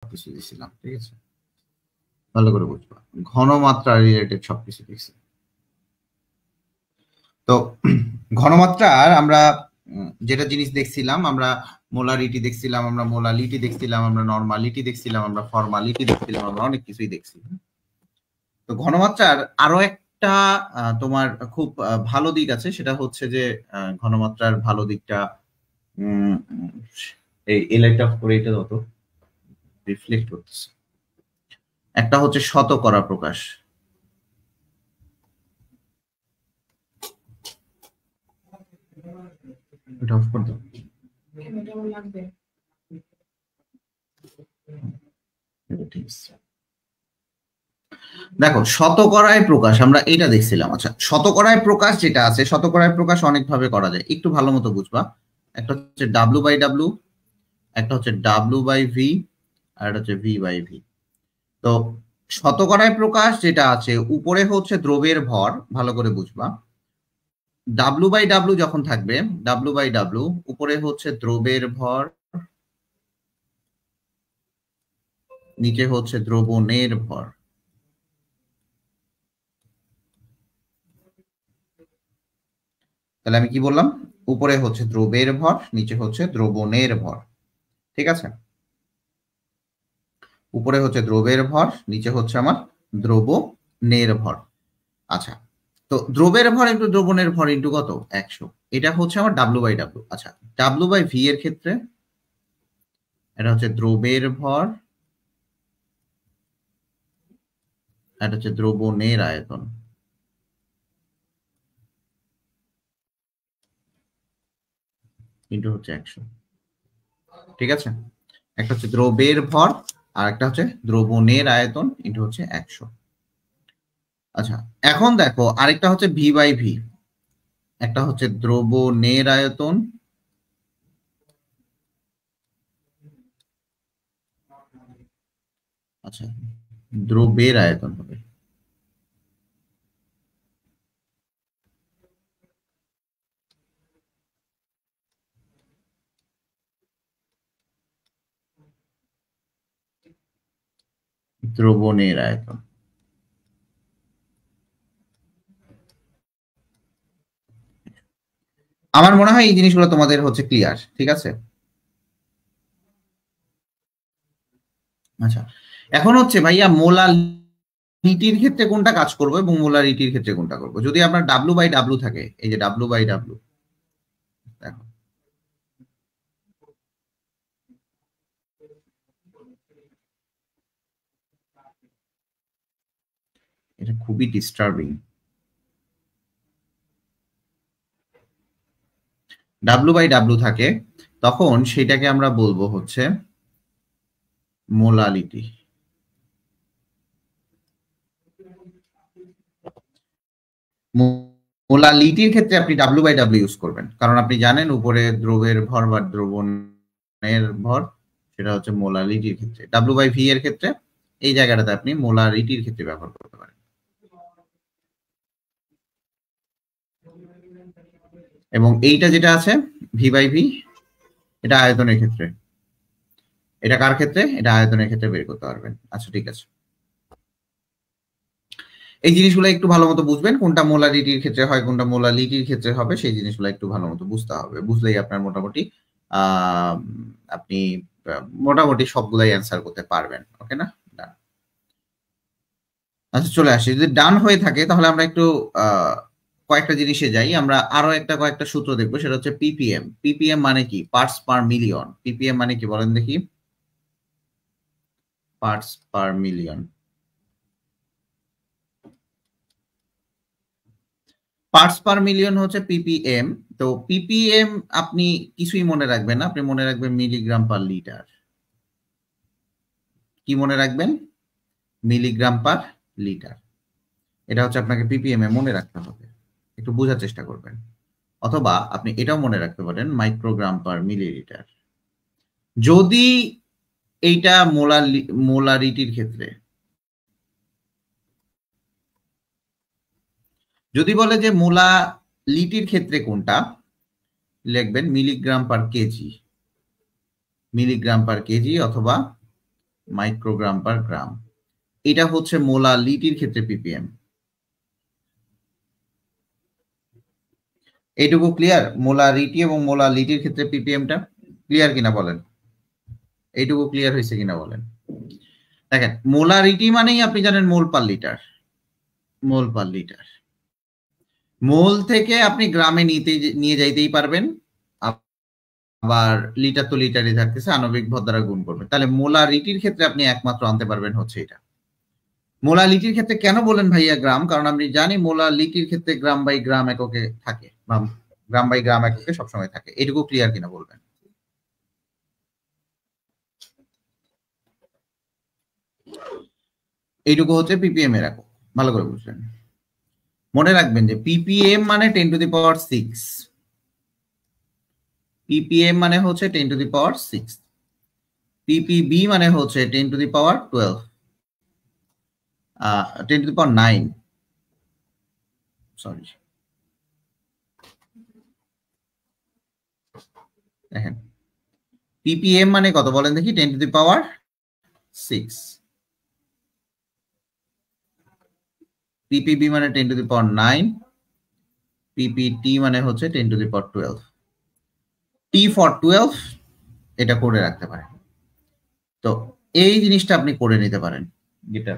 সবকিছু দিয়েছিলাম, ঠিক আছে, ভালো করে বুঝবা। ঘনমাত্রা রিলেটেড সবকিছু দিয়েছি। তো ঘনমাত্রার আমরা যেটা জিনিস দেখছিলাম, আমরা মোলারিটি দেখছিলাম, আমরা মোলালিটি দেখছিলাম, আমরা নরমালিটি দেখছিলাম, আমরা ফর্মালিটি দেখছিলাম, আমরা অনেক কিছুই দেখছি। তো ঘনমাত্রার আরো একটা তোমার খুব ভালো দিক আছে, সেটা হচ্ছে যে ঘনমাত্রার ভালো দিকটা এই লাইটটা করে এটা যত রিফ্লেক্ট করতেছে, একটা হচ্ছে শতকরা প্রকাশ। এটা অফ করে দাও। দেখো, শতকরায় প্রকাশ আমরা এটা দেখছিলাম। আচ্ছা, শতকরায় প্রকাশ যেটা আছে, শতকরায় প্রকাশ অনেকভাবে করা যায়, একটু ভালো মতো বুঝবা। একটা হচ্ছে ডাব্লু বাই ডাব্লু, একটা হচ্ছে ডাব্লু বাই ভি, আর একটা হচ্ছে ভি বাই ভি। তো শতকরায় প্রকাশ যেটা আছে, উপরে হচ্ছে দ্রব্যের ভর, ভালো করে বুঝবা। ডাব্লু বাই ডাব্লু যখন থাকবে, ডাব্লু বাই ডাব্লু, উপরে হচ্ছে দ্রব্যের ভর, নিচে হচ্ছে দ্রবণের ভর। তাহলে আমি কি বললাম? উপরে হচ্ছে দ্রব্যের ভর, নিচে হচ্ছে দ্রবণের ভর, ঠিক আছে। উপরে হচ্ছে দ্রব্যের ভর, নিচে হচ্ছে আমার দ্রবণের ভর। আচ্ছা, তো দ্রব্যের ভর ইন্টু দ্রবণের ভর ইন্টু কত? 100। এটা হচ্ছে আমার ডাব্লু বাই ডাব্লু। আচ্ছা, ডাব্লু বাই ভি এর ক্ষেত্রে এটা হচ্ছে দ্রব্যের ভর, এটা হচ্ছে দ্রবণের আয়তন, ইন্টু হচ্ছে 100, ঠিক আছে। একটা হচ্ছে দ্রব্যের ভর, আর একটা হচ্ছে দ্রবণের আয়তন, ইন্টু হচ্ছে 100। আচ্ছা, এখন দেখো আরেকটা হচ্ছে ভি বাই ভি। একটা হচ্ছে দ্রবণের আয়তন, আচ্ছা, দ্রব্যের আয়তন হবে, দ্রবণের আয়তন। আমার মনে হয় এই জিনিসগুলো তোমাদের হচ্ছে ক্লিয়ার, ঠিক আছে। আচ্ছা, এখন হচ্ছে ভাইয়া মোলালিটির ক্ষেত্রে কোনটা কাজ করবো এবং মোলারিটির ক্ষেত্রে কোনটা করবো। যদি আপনার ডাব্লু বাই ডাব্লু থাকে, এই যে ডাব্লু বাই ডাব্লু, দেখো এটা খুবই ডিস্টার্বিং। ডাব্লু বাই ডাব্লু থাকে, তখন সেটাকে আমরা বলবো হচ্ছে মোলালিটি। মোলালিটির ক্ষেত্রে আপনি ডাব্লু বাই ডাব্লু ইউজ করবেন, কারণ আপনি জানেন উপরে দ্রবের ভর বা দ্রবণের ভর, সেটা হচ্ছে মোলালিটির ক্ষেত্রে। ডাব্লু বাই ভি এর ক্ষেত্রে এই জায়গাটাতে আপনি মোলারিটির ক্ষেত্রে ব্যবহার করতে পারেন। এবং এইটা যেটা আছে ভি বাই ভি, এটা আয়তনের ক্ষেত্রে। এটা কার ক্ষেত্রে? এটা আয়তনের ক্ষেত্রে বের করতে পারবেন। আচ্ছা, ঠিক আছে। এই জিনিসগুলো একটু ভালো মতো বুঝবেন, কোনটা মোলারিটির ক্ষেত্রে হয়, কোনটা মোলালিটির ক্ষেত্রে হবে, সেই জিনিসগুলো একটু ভালো মতো বুঝতে হবে। বুঝলেই আপনার মোটামুটি আহ আপনি মোটামুটি সবগুলাই অ্যান্সার করতে পারবেন। ওকে না? Done. আচ্ছা, চলে আসি। যদি ডান হয়ে থাকে তাহলে আমরা একটু কয়েকটা জিনিসে যাই। আমরা আরো কয়েকটা সূত্র দেখবো, সেটা হচ্ছে পিপিএম। পিপিএম মানে কি? Parts per million. পিপিএম মানে কি বলেন দেখি? Parts per million. Parts per million হচ্ছে পিপিএম। তো পিপিএম আপনি কিছুই মনে রাখবেন না, আপনি মনে রাখবেন মিলিগ্রাম পার লিটার। কি মনে রাখবেন? Milligram per litre. এটা হচ্ছে আপনাকে পিপিএম এ মনে রাখতে হবে, একটু বোঝার চেষ্টা করবেন। অথবা আপনি এটাও মনে রাখতে পারেন মাইক্রোগ্রাম পার মিলিলিটার। যদি এইটা মোলারিটির ক্ষেত্রে, যদি বলে যে মোলালিটির ক্ষেত্রে কোনটা, লিখবেন milligram per KG, milligram per KG অথবা মাইক্রোগ্রাম পার গ্রাম। এটা হচ্ছে মোলালিটির ক্ষেত্রে পিপিএম। এইটুকু ক্লিয়ার? মোলারিটি এবং মোলালিটির ক্ষেত্রে পিপিএমটা ক্লিয়ার কিনা বলেন? এইটুকু ক্লিয়ার হয়েছে কিনা বলেন? দেখেন, মোলারিটি মানেই আপনি জানেন মোল পার লিটার। মোল পার লিটার। মোল থেকে আপনি গ্রামে নিয়ে যাইতেই পারবেন, আবার লিটার তো লিটারই থাকতেছে, আণবিক ভর দ্বারা গুণ করবেন। তাহলে মোলারিটির ক্ষেত্রে আপনি একমাত্র আনতে পারবেন হচ্ছে এটা। মোলালিটির ক্ষেত্রে কেন বলেন ভাইয়া গ্রাম? কারণ আমি জানি মোলালিটির ক্ষেত্রে গ্রাম বাই গ্রাম এককে থাকে, বা গ্রাম বাই গ্রাম এককে সবসময় থাকে। এটুকু ক্লিয়ার কিনা বলবেন? এইটুকু হচ্ছে পিপিএম এর একক, ভালো করে বুঝলেন। মনে রাখবেন যে পিপিএম মানে 10⁶। পিপিএম মানে হচ্ছে 10⁶। পিপিবি মানে হচ্ছে 10⁻12, 10⁹ সরি। দেখেন, পিপিএম মানে কত বলেন দেখি? 10⁶। পিপিবি মানে 10⁹, পিপিটি মানে হচ্ছে 10⁻12। টি ফর 12 এটা করে রাখতে পারেন। তো এই জিনিসটা আপনি করে নিতে পারেন, যেটা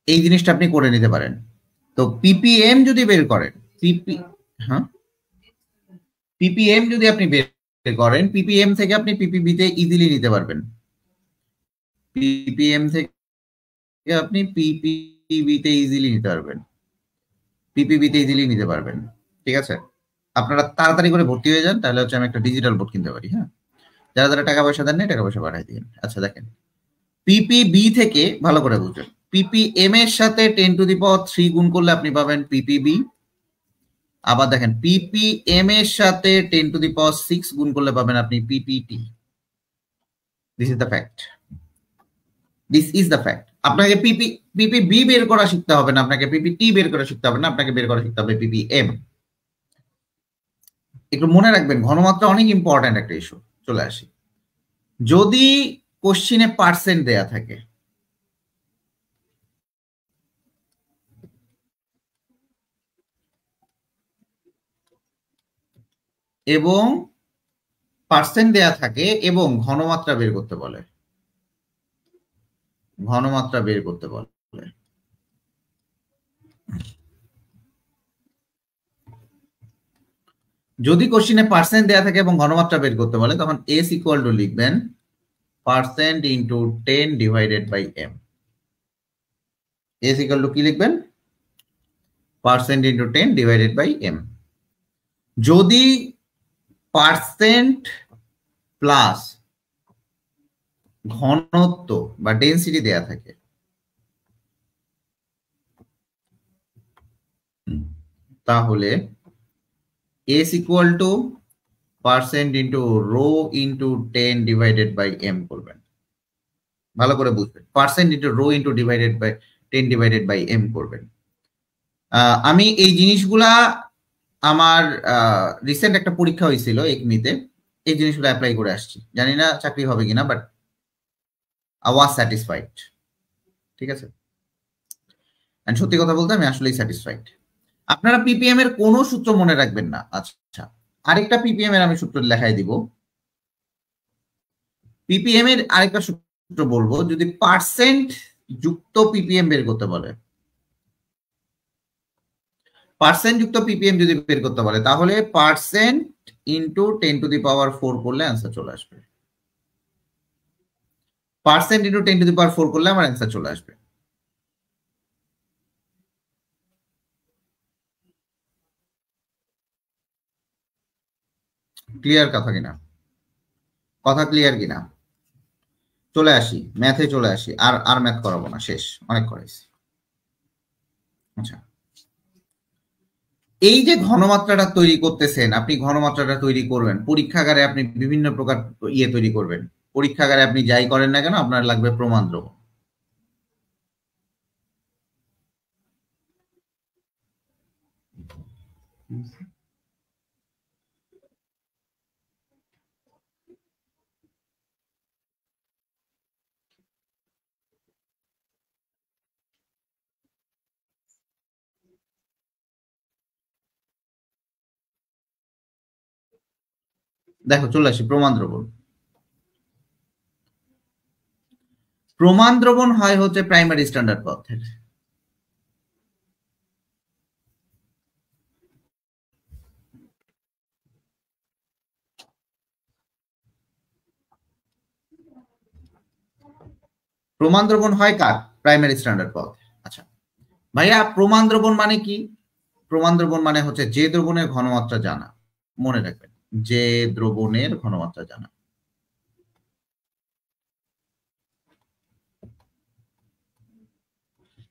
এই জিনিসটা আপনি করে নিতে পারেন। তো পিপিএম যদি বের করেন, হ্যাঁ, পিপিএম যদি আপনি বের করেন, পিপিএম থেকে আপনি পিপিবি তে ইজিলি নিতে পারবেন। পিপিএম থেকে আপনি পিপিবি তে ইজিলি নিতে পারবেন। পিপিবি তে ইজিলি নিতে পারবেন। ঠিক আছে? আপনারা তাড়াতাড়ি করে ভর্তি হয়ে যান, তাহলে হচ্ছে আমি একটা ডিজিটাল বোর্ড কিনতে পারি। হ্যাঁ, যারা যারা টাকা পয়সা দেন না, টাকা পয়সা পাঠাই দিন। আচ্ছা দেখেন, পিপিবি থেকে ভালো করে বুঝবেন, পিপিএম এর সাথে 10⁻³ গুণ করলে আপনি পাবেন পিপিবি। আবার দেখেন, পিপিএম এর সাথে 10⁶ গুণ করলে পাবেন আপনি PPT. This is the fact. This is the fact. আপনাকে পিপিবি বের করা শিখতে হবে না, আপনাকে পিপিটি বের করা শিখতে হবে না, আপনাকে বের করা শিখতে হবে পিপিএম। একটু মনে রাখবেন, ঘনমাত্রা অনেক ইম্পর্ট্যান্ট একটা ইস্যু। চলে আসি, যদি কোশ্চিনে পার্সেন্ট দেয়া থাকে, এবং পার্সেন্ট দেয়া থাকে এবং ঘনমাত্রা বের করতে বলে, ঘনমাত্রা বের করতে বলে, যদি কোশ্চিনে পার্সেন্ট দেয়া থাকে এবং ঘনমাত্রা বের করতে বলে, তখন এস ইকুয়াল টু লিখবেন percent into 10/m। S equal two কি লিখবেন? Percent into 10/m। যদি পার্সেন্ট প্লাস ঘনত্ব বা ডেন্সিটি দেয়া থাকে, তাহলে S equal to percent into rho into 10/m করবেন। ভালো করে বুঝবেন, percent into rho into 10/m করবেন। আমি এই জিনিসগুলা, আমার রিসেন্ট একটা পরীক্ষা হয়েছিল একমিতে, এই জিনিসগুলো অ্যাপ্লাই করে আসছি। জানি না চাকরি হবে কিনা, বাট আই ওয়াজ স্যাটিসফাইড। ঠিক আছে, সত্যি কথা বলতে আমি আসলেই স্যাটিসফাইড। আপনারা পিপিএম এর কোনো সূত্র মনে রাখবেন না। আচ্ছা, আরেকটা পিপিএম এর আমি সূত্র লেখাই দিব। পিপিএম এর আরেকটা সূত্র বলবো, যদি পার্সেন্ট যুক্ত পিপিএম বের করতে বলে, পার্সেন্ট যুক্ত পিপিএম যদি বের করতে বলে, তাহলে পার্সেন্ট ইন্টু 10⁻4 করলে অ্যান্সার চলে আসবে। পার্সেন্ট ইন্টু 10⁻4 করলে আমার অ্যান্সার চলে আসবে। ক্লিয়ার কথা কিনা? কথা ক্লিয়ার কিনা? চলে আসি ম্যাথে, চলে আসি। আর আর ম্যাথ করাবো না, শেষ, অনেক করাইছি। আচ্ছা, এই যে ঘনমাত্রাটা তৈরি করতেছেন, আপনি ঘনমাত্রাটা তৈরি করবেন পরীক্ষাগারে, আপনি বিভিন্ন প্রকার তৈরি করবেন। পরীক্ষাগারে আপনি যাই করেন না কেন, আপনার লাগবে প্রমাণ দ্রবণ। দেখো চলে আসি প্রমাণ দ্রবণ। প্রমাণ দ্রবণ হয় হচ্ছে প্রাইমারি স্ট্যান্ডার্ড পথের। প্রমাণ দ্রবণ হয় কার? প্রাইমারি স্ট্যান্ডার্ড পথ। আচ্ছা ভাইয়া, প্রমাণ দ্রবণ মানে কি? প্রমাণ দ্রবণ মানে হচ্ছে যে দ্রবণের ঘনমাত্রা জানা। মনে রাখবেন, যে দ্রবণের ঘনমাত্রা জানা।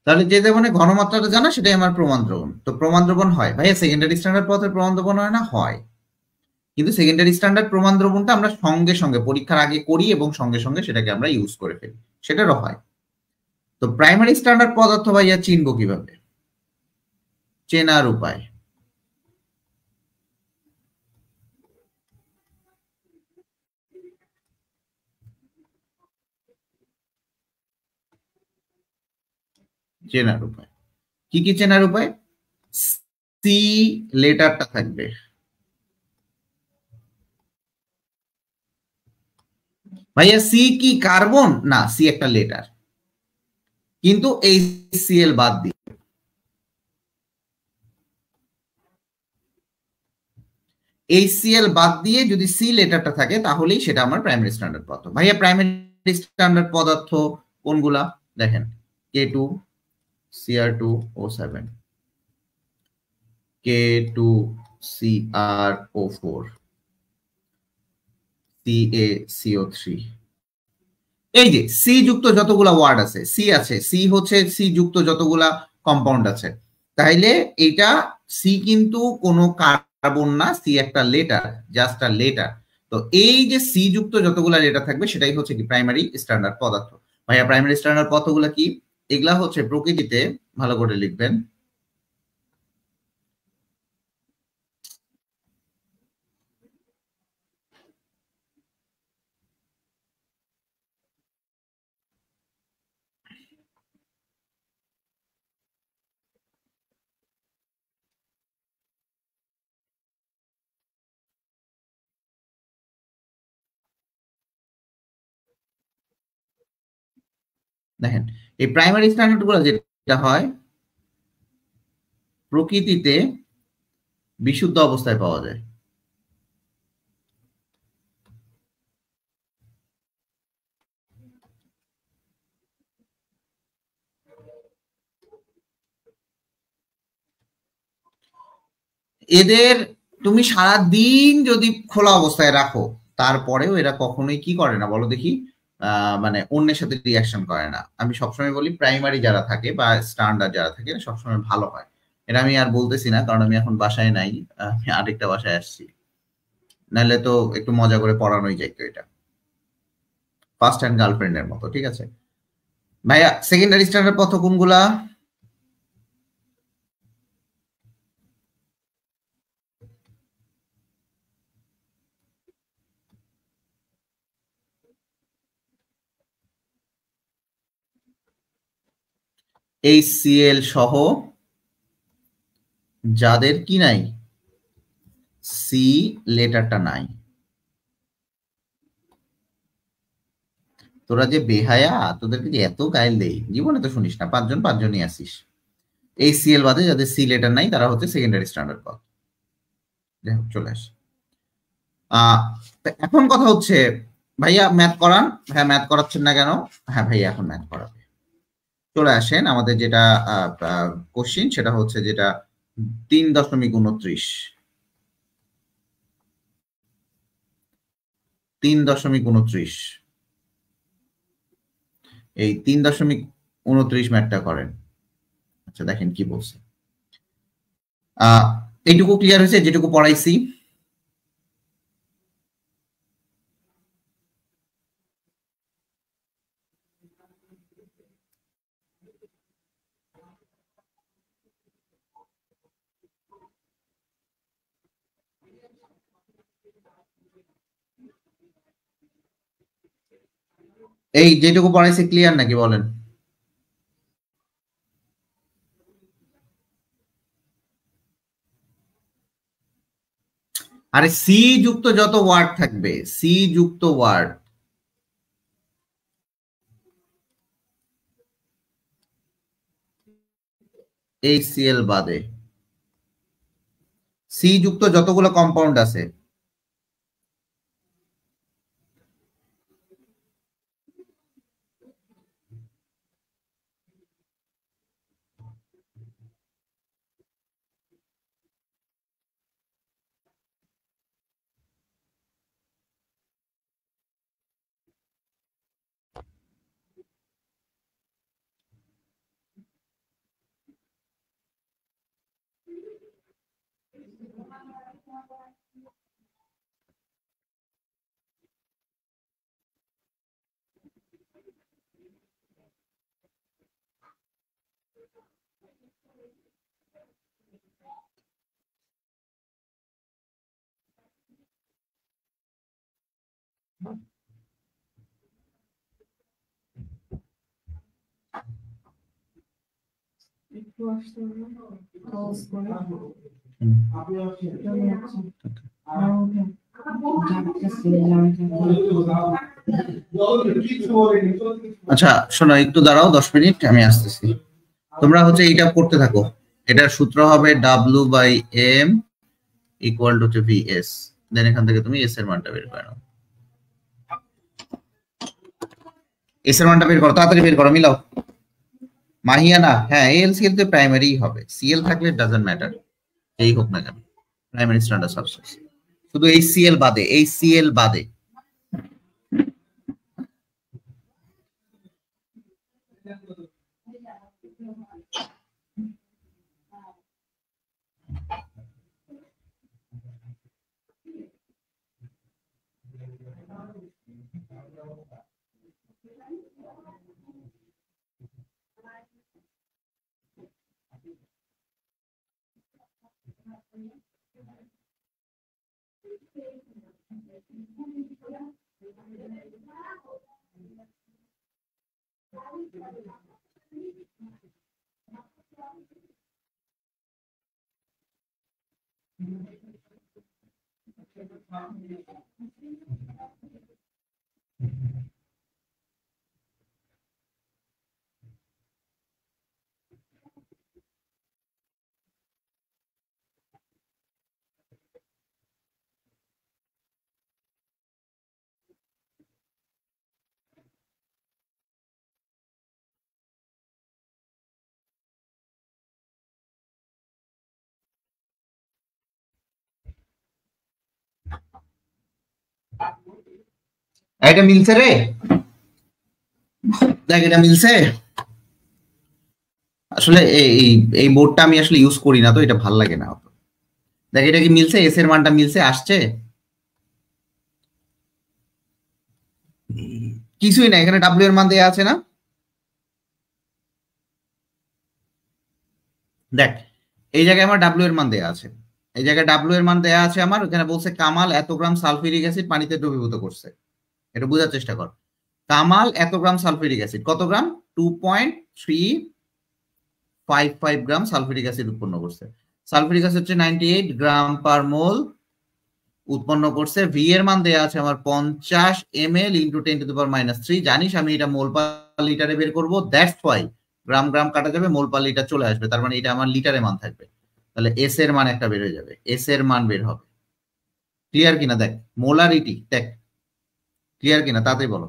তাহলে যে দ্রবণের ঘনমাত্রাটা জানা সেটাই আমার প্রমাণ দ্রবণ। তো প্রমাণ দ্রবণ হয় ভাইয়া সেকেন্ডারি স্ট্যান্ডার্ড পথের প্রমাণ দ্রবণ হয় না? হয়। কিন্তু সেকেন্ডারি স্ট্যান্ডার্ড প্রমাণ দ্রবণটা আমরা সঙ্গে সঙ্গে পরীক্ষার আগে করি এবং সঙ্গে সঙ্গে সেটাকে আমরা ইউজ করে ফেলি, সেটারও হয়। তো প্রাইমারি স্ট্যান্ডার্ড পদার্থ ভাইয়া চিনবো কিভাবে? চেনার উপায়, চেনার উপায় কি কি চেনার উপায়? সি লেটারটা থাকবে। ভাইয়া সি কি কার্বন? না, সি একটা লেটার, কিন্তু HCl বাদ দিয়ে। HCl বাদ দিয়ে যদি সি লেটারটা থাকে তাহলেই সেটা আমার প্রাইমারি স্ট্যান্ডার্ড পদার্থ। ভাইয়া প্রাইমারি স্ট্যান্ডার্ড পদার্থ কোনগুলা? দেখেন, K2 Cr2O7, K2CrO4, CaCO3। এই যে সি যুক্ত যতগুলা ওয়ার্ড আছে, সি আছে, সি হচ্ছে সি যুক্ত যতগুলা কম্পাউন্ড আছে, তাইলে এটা সি কিন্তু কোনো কার্বন না, সি একটা লেটার, জাস্ট আ লেটার। তো এই যে সি যুক্ত যতগুলা লেটার থাকবে সেটাই হচ্ছে কি প্রাইমারি স্ট্যান্ডার্ড পদার্থ। ভাইয়া প্রাইমারি স্ট্যান্ডার্ড পদার্থগুলো কি? এগুলা হচ্ছে প্রকৃতিতে, ভালো করে লিখবেন, দেখেন এই প্রাইমারি স্ট্যান্ডার্ড গুলো যেটা হয় প্রকৃতিতে বিশুদ্ধ অবস্থায় পাওয়া যায়। এদের তুমি সারা দিন যদি খোলা অবস্থায় রাখো, তারপরেও এরা কখনোই কি করে না বলো দেখি, মানে অন্যের সাথে রিয়াকশন করে না। আমি সবসময় বলি প্রাইমারি যারা থাকে বা স্ট্যান্ডার্ড যারা থাকে এরা সবসময় ভালো হয়। এটা আমি আর বলতেছি না, কারণ আমি এখন বাসায় নাই, আমি আরেকটা বাসায় আসছি, নাহলে তো একটু মজা করে পড়ানোই যাইতো। এটা ফার্স্ট হ্যান্ড গার্লফ্রেন্ডের মতো, ঠিক আছে? ভাইয়া সেকেন্ডারি স্ট্যান্ডার্ড পথ কোনগুলা? HCl সহ যাদের কি নাই, সি লেটারটা নাই। তোরা যে বেহায়া, তোদেরকে যে এত গাইল দেই, জীবনে তো শুনিস না, পাঁচজনই আসিস। HCl বাদে যাদের সি লেটার নাই তারা হচ্ছে সেকেন্ডারি স্ট্যান্ডার্ড পথ। চলে আসে। এখন কথা হচ্ছে, ভাইয়া ম্যাথ করান। হ্যাঁ, ম্যাথ করাচ্ছেন না কেন? হ্যাঁ ভাইয়া এখন ম্যাথ করাবে। চলে আসেন, আমাদের যেটা কোশ্চিন সেটা হচ্ছে যেটা 3.29, 3.29, এই 3.29 ম্যাথটা করেন। আচ্ছা দেখেন কি বলছে। এইটুকু ক্লিয়ার হয়েছে যেটুকু পড়াইছি? এই যেটুকু পড়াইছি ক্লিয়ার নাকি বলেন? আরে সি যুক্ত যত ওয়ার্ড থাকবে, সি যুক্ত ওয়ার্ড, HCl বাদে সি যুক্ত যতগুলো কম্পাউন্ড আছে, আচ্ছা শোনো একটু দাঁড়াও 10 মিনিট, আমি আসতেছি। তোমরা হচ্ছে এইটা করতে থাকো। এটার সূত্র হবে W/M ইকুয়াল টু VS, দেন এখান থেকে তুমি এস এর মানটা বের করে নাও। এস এর মানটা বের করো, তাড়াতাড়ি বের করো, মিলাও। মাহিয়া না, হ্যাঁ AlCl তো প্রাইমারি হবে, Cl থাকলে ডাজন্ট ম্যাটার, এই হোক না কেন প্রাইমারি স্ট্যান্ডার্ড সাবস্টেন্স, শুধু HCl বাদে, HCl বাদে। এটা মিলছে রে, দেখ এটা মিলছে। আসলে এই বোর্ডটা আমি আসলে ইউজ করি না, তো এটা ভাল লাগে না। দেখ এটা কি মিলছে, এস এর মানটা মিলছে, আসছে কিছুই না, এখানে ডাব্লিউ এর মান দেয়া আছে না। দেখ এই জায়গায় আমার ডাব্লিউ এর মান দেয়া আছে, এই জায়গায় ডাব্লিউ এর মান দেয়া আছে আমার, এখানে বলছে কামাল এত গ্রাম সালফিউরিক অ্যাসিড পানিতে দ্রবীভূত করছে। এটা বোঝার চেষ্টা কর, কামাল এত গ্রাম সালফিউরিক অ্যাসিড, কত গ্রাম, 2.355 গ্রাম সালফিউরিক অ্যাসিড উৎপন্ন করছে। সালফিউরিক অ্যাসিড হচ্ছে 98 গ্রাম পার মোল উৎপন্ন করছে। ভি এর মান দেয়া আছে আমার 50 ml ইন্টু 10⁻³ জানিস আমি এটা মোল পার লিটারে বের করবো, দ্যাটস ওয়াই গ্রাম গ্রাম কাটা যাবে, মোল পার লিটার চলে আসবে, তার মানে এটা আমার লিটারে মান থাকবে। তাহলে এস এর মান একটা বের হয়ে যাবে, এস এর মান বের হবে। ক্লিয়ার কিনা দেখ, মোলারিটি দেখ ক্লিয়ার কিনা, তাড়াতাড়ি বলো।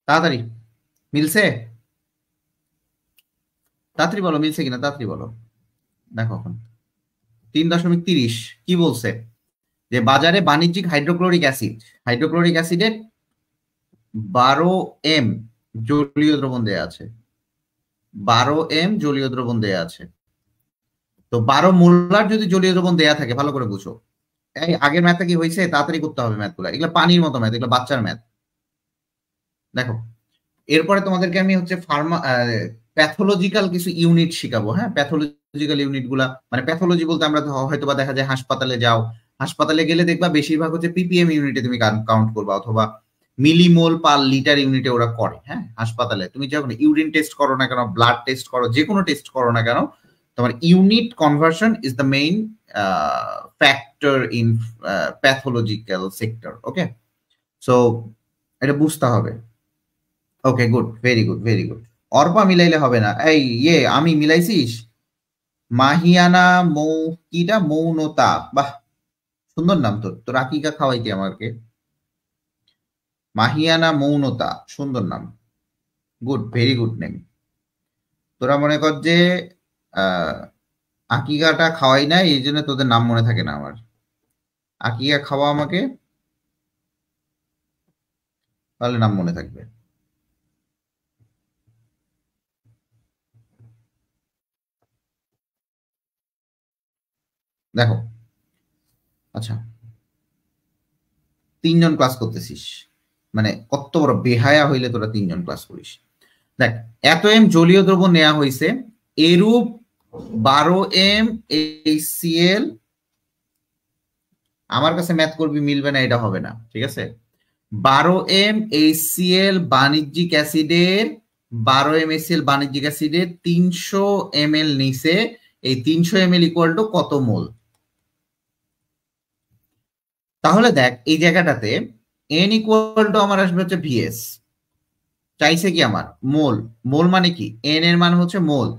তাড়াতাড়ি মিলছে, তাড়াতাড়ি বলো মিলছে কিনা, তাড়াতাড়ি বলো। দেখো এখন 3.30 কি বলছে, যে বাজারে বাণিজ্যিক হাইড্রোক্লোরিক অ্যাসিডের 12 m জলীয় দ্রবণ দেয়া আছে, 12 m জলীয় দ্রবণ দেয়া আছে। তো 12 মোলার যদি জলীয় দ্রবণ দেয়া থাকে, ভালো করে বুঝো, এই আগের ম্যাথটা কি হয়েছে, তাড়াতাড়ি করতে হবে ম্যাথগুলো, এগুলো পানির মতো ম্যাথ, এগুলো বাচ্চার ম্যাথ। দেখো এরপরে তোমাদেরকে আমি হচ্ছে প্যাথোলজিক্যাল কিছু ইউনিট শিখাবো। হ্যাঁ, প্যাথোলজিক্যাল ইউনিট গুলা, মানে প্যাথোলজি বলতে আমরা হয়তো বা দেখা যায় হাসপাতালে যাও, হাসপাতালে গেলে দেখবা বেশিরভাগ হচ্ছে পিপিএম ইউনিটে তুমি কাউন্ট করবা, অথবা মিলিমোল পার লিটার ইউনিটে ওরা করে। হ্যাঁ, হাসপাতালে তুমি যখন ইউরিন টেস্ট করো না কেন, ব্লাড টেস্ট করো, যে কোনো টেস্ট করো না কেন, তোমার unit conversion is the main factor in pathological sector. Okay, so এটা বুঝতে হবে। Okay, good, very good, very good. অর্পা মিলাইলে হবে না, এই আমি মিলাইছিস। মাহিয়ানা কিটা মৌনতা, বাহ সুন্দর নাম তোর, তোর আকিকা খাওয়াইতে আমাকে। মাহিয়ানা মৌনতা, সুন্দর নাম, গুড, ভেরি গুড নেম। তোরা মনে কর যে আকিকাটা খাওয়াই না, এই জন্য তোদের নাম মনে থাকে না আমার। আকিকা খাওয়া আমাকে, তাহলে নাম মনে থাকবে। দেখো, আচ্ছা, 3 জন ক্লাস করতেছিস, মানে কত বড় বেহায়া হইলে তোরা 3 জন ক্লাস করিস। দেখ, এত এম জলীয় দ্রব্য নেওয়া হয়েছে, এরূপ 12 M HCl, আমার কাছে ম্যাথ করবি মিলবে না, এটা হবে না, ঠিক আছে। 12 M HCl বাণিজ্যিক অ্যাসিডের, 12 M HCl বাণিজ্যিক অ্যাসিডের 300 ml নিচে, এই 300 ml ইকুয়াল টু কত মোল? তাহলে দেখ এই জায়গাটাতে n ইকুয়াল টু আমার আসবে হচ্ছে ভিএস, চাইছে কি আমার মোল। মোল মানে কি, n এর মান হচ্ছে মোল,